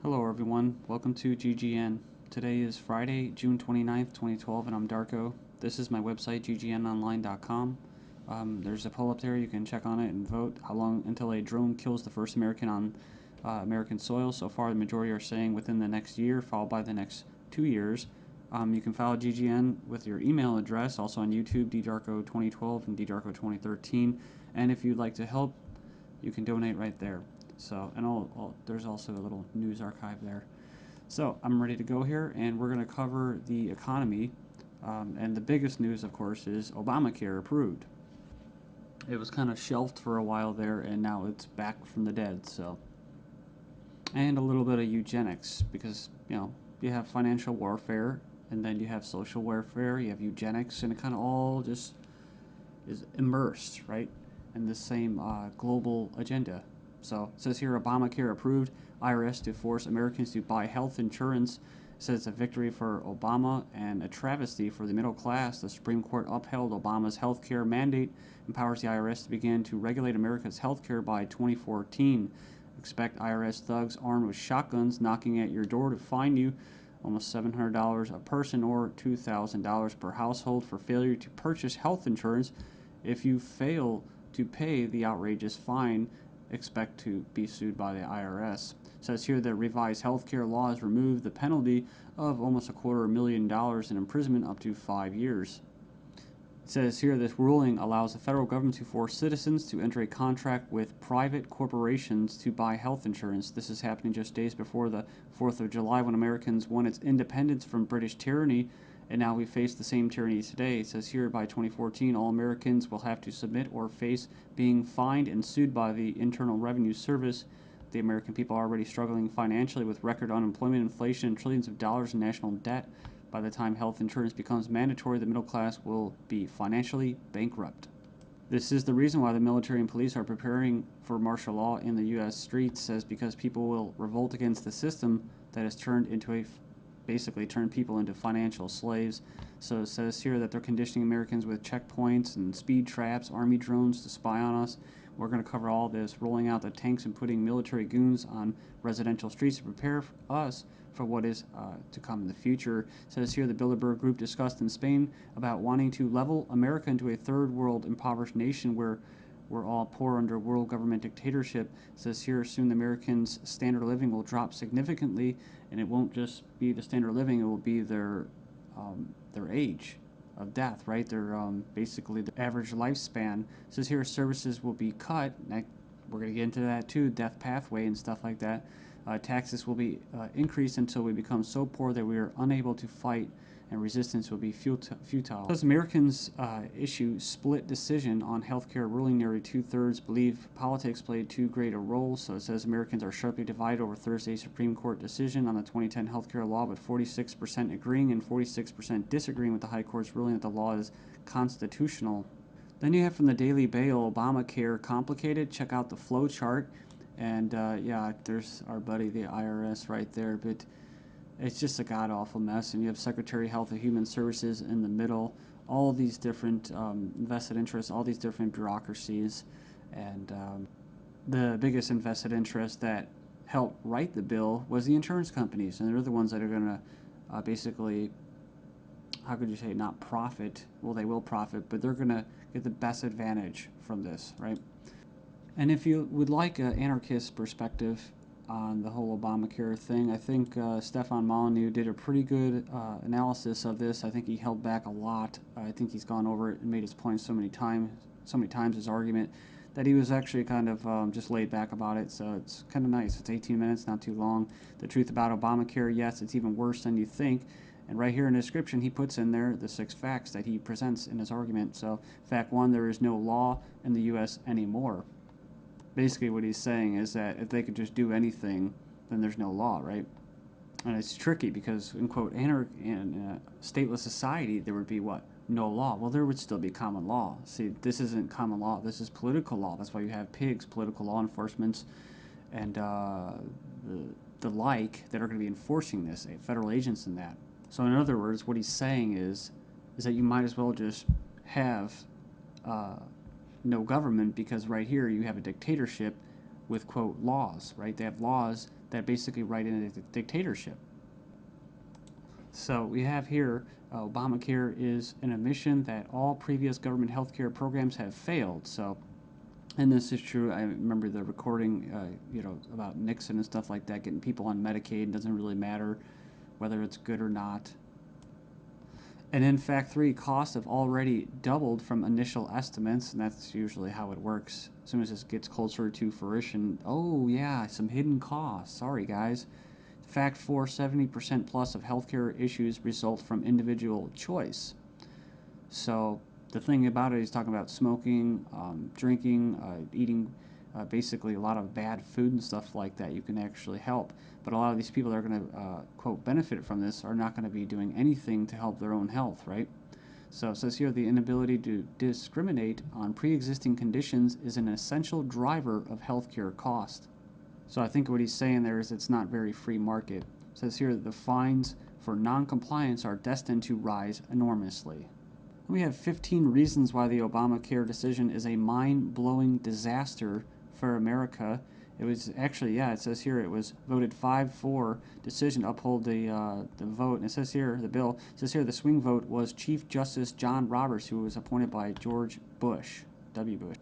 Hello everyone, welcome to GGN. Today is Friday, June 29th, 2012, and I'm Darko. This is my website, ggnonline.com. There's a poll up there, you can check on it and vote how long until a drone kills the first American on American soil. So far, the majority are saying within the next year, followed by the next 2 years. You can follow GGN with your email address, also on YouTube, ddarko2012 and ddarko2013. And if you'd like to help, you can donate right there. So, and there's also a little news archive there. So, I'm ready to go here, and we're going to cover the economy. And the biggest news, of course, is Obamacare approved. It was kind of shelved for a while there, and now it's back from the dead. So, and a little bit of eugenics, because you have financial warfare, and then you have social warfare, you have eugenics, and it kind of all just is immersed, right, in the same global agenda. So it says here, Obamacare approved, IRS to force Americans to buy health insurance. It says it's a victory for Obama and a travesty for the middle class. The Supreme Court upheld Obama's health care mandate, empowers the IRS to begin to regulate America's health care by 2014. Expect IRS thugs armed with shotguns knocking at your door to fine you almost $700 a person or $2,000 per household for failure to purchase health insurance. If you fail to pay the outrageous fine, expect to be sued by the IRS. It says here that revised healthcare laws remove the penalty of almost $250,000 in imprisonment up to 5 years. It says here this ruling allows the federal government to force citizens to enter a contract with private corporations to buy health insurance. This is happening just days before the 4th of July, when Americans won its independence from British tyranny, and now we face the same tyranny today. It says here by 2014, all Americans will have to submit or face being fined and sued by the Internal Revenue Service. The American people are already struggling financially with record unemployment, inflation, and trillions of dollars in national debt. By the time health insurance becomes mandatory, the middle class will be financially bankrupt. This is the reason why the military and police are preparing for martial law in the U.S. streets, says because people will revolt against the system that has basically turned people into financial slaves. So it says here that they're conditioning Americans with checkpoints and speed traps, army drones to spy on us. We're going to cover all this, rolling out the tanks and putting military goons on residential streets to prepare us for what is to come in the future. It says here the Bilderberg Group discussed in Spain about wanting to level America into a third world impoverished nation where we're all poor under world government dictatorship. It says here soon the Americans' standard of living will drop significantly, and it won't just be the standard of living, it will be their age of death, right? Their basically the average lifespan. It says here services will be cut. We're going to get into that too, death pathway and stuff like that. Taxes will be increased until we become so poor that we are unable to fight, and resistance will be futile. As Americans issue split decision on healthcare ruling, nearly 2/3 believe politics played too great a role. So it says Americans are sharply divided over Thursday's Supreme Court decision on the 2010 healthcare law, with 46% agreeing and 46% disagreeing with the High Court's ruling that the law is constitutional. Then you have from the Daily Bail, Obamacare complicated. Check out the flow chart. And yeah, there's our buddy, the IRS, right there. But it's just a god-awful mess. And you have Secretary of Health and Human Services in the middle. All these different vested interests, all these different bureaucracies. And the biggest invested interest that helped write the bill was the insurance companies. And they're the ones that are going to basically, how could you say, not profit. Well, they will profit, but they're going to get the best advantage from this, right? And if you would like an anarchist perspective on the whole Obamacare thing, I think Stefan Molyneux did a pretty good analysis of this. I think he held back a lot. I think he's gone over it and made his point so many times, his argument, that he was actually kind of just laid back about it. So it's kind of nice. It's 18 minutes, not too long. The truth about Obamacare, yes, it's even worse than you think. And right here in the description, he puts in there the 6 facts that he presents in his argument. So fact 1, there is no law in the U.S. anymore. Basically what he's saying is that if they could just do anything, then there's no law, right? And it's tricky because, in quote, in a stateless society, there would be what? No law. Well, there would still be common law. See, this isn't common law. This is political law. That's why you have pigs, political law enforcement, and the like that are going to be enforcing this, federal agents and that. So in other words, what he's saying is that you might as well just have no government, because right here you have a dictatorship with, quote, laws, right? They have laws that basically write in a dictatorship. So we have here Obamacare is an admission that all previous government healthcare programs have failed. So, and this is true. I remember the recording, about Nixon and stuff like that, getting people on Medicaid. It doesn't really matter whether it's good or not. And in fact, costs have already doubled from initial estimates, and that's usually how it works. As soon as this gets closer to fruition, oh yeah, some hidden costs. Sorry, guys. Fact 4, 70% plus of healthcare issues result from individual choice. So the thing about it, he's talking about smoking, drinking, eating basically a lot of bad food and stuff like that. You can actually help. But a lot of these people that are going to, quote, benefit from this are not going to be doing anything to help their own health, right? So it says here the inability to discriminate on pre-existing conditions is an essential driver of healthcare cost. So I think what he's saying there is it's not very free market. It says here that the fines for non-compliance are destined to rise enormously. We have 15 reasons why the Obamacare decision is a mind-blowing disaster for America. It was actually, it says here it was voted 5-4 decision to uphold the vote. And it says here, the bill, it says here the swing vote was Chief Justice John Roberts, who was appointed by George Bush, W. Bush.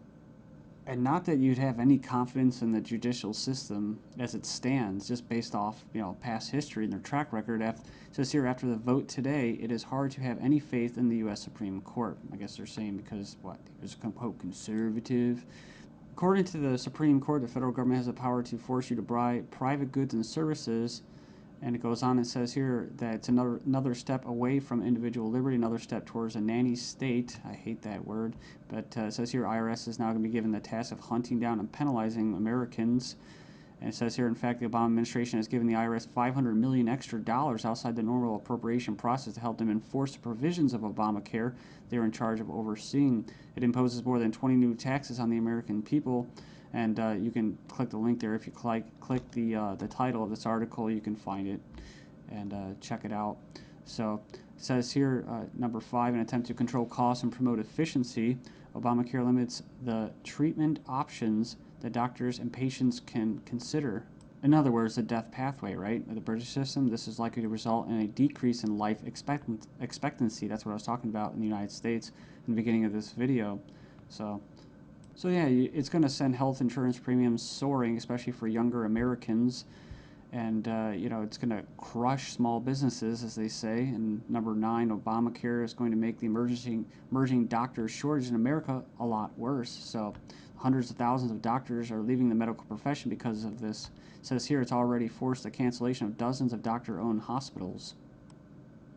And not that you'd have any confidence in the judicial system as it stands, just based off past history and their track record. It says here, after the vote today, it is hard to have any faith in the U.S. Supreme Court. I guess they're saying because it was quote conservative. According to the Supreme Court, the federal government has the power to force you to buy private goods and services. And it goes on and says here that it's another step away from individual liberty, another step towards a nanny state. I hate that word. But it says here IRS is now going to be given the task of hunting down and penalizing Americans. And it says here, in fact, the Obama administration has given the IRS $500 million extra outside the normal appropriation process to help them enforce the provisions of Obamacare they're in charge of overseeing. It imposes more than 20 new taxes on the American people. And you can click the link there. If you click the title of this article, you can find it and check it out. So it says here, number 5, an attempt to control costs and promote efficiency. Obamacare limits the treatment options that doctors and patients can consider. In other words, the death pathway, right? The British system, this is likely to result in a decrease in life expectancy. That's what I was talking about in the United States in the beginning of this video. So yeah, it's going to send health insurance premiums soaring, especially for younger Americans. And, it's going to crush small businesses, as they say. And number 9, Obamacare is going to make the emerging doctor shortage in America a lot worse. So hundreds of thousands of doctors are leaving the medical profession because of this. It says here it's already forced the cancellation of dozens of doctor-owned hospitals.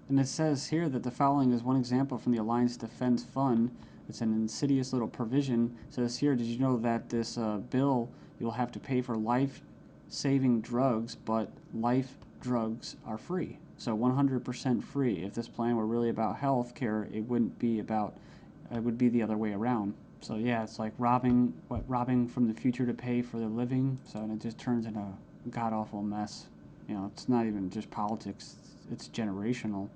And it says here that the following is one example from the Alliance Defense Fund. It's an insidious little provision. It says here, did you know that this bill, you'll have to pay for life-saving drugs, but life drugs are free. So 100% free. If this plan were really about health care, it would be the other way around. So yeah, it's like robbing from the future to pay for the living. So and it just turns into a god-awful mess. It's not even just politics. It's generational.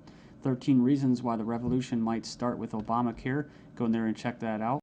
13 reasons why the revolution might start with Obamacare. Go in there and check that out.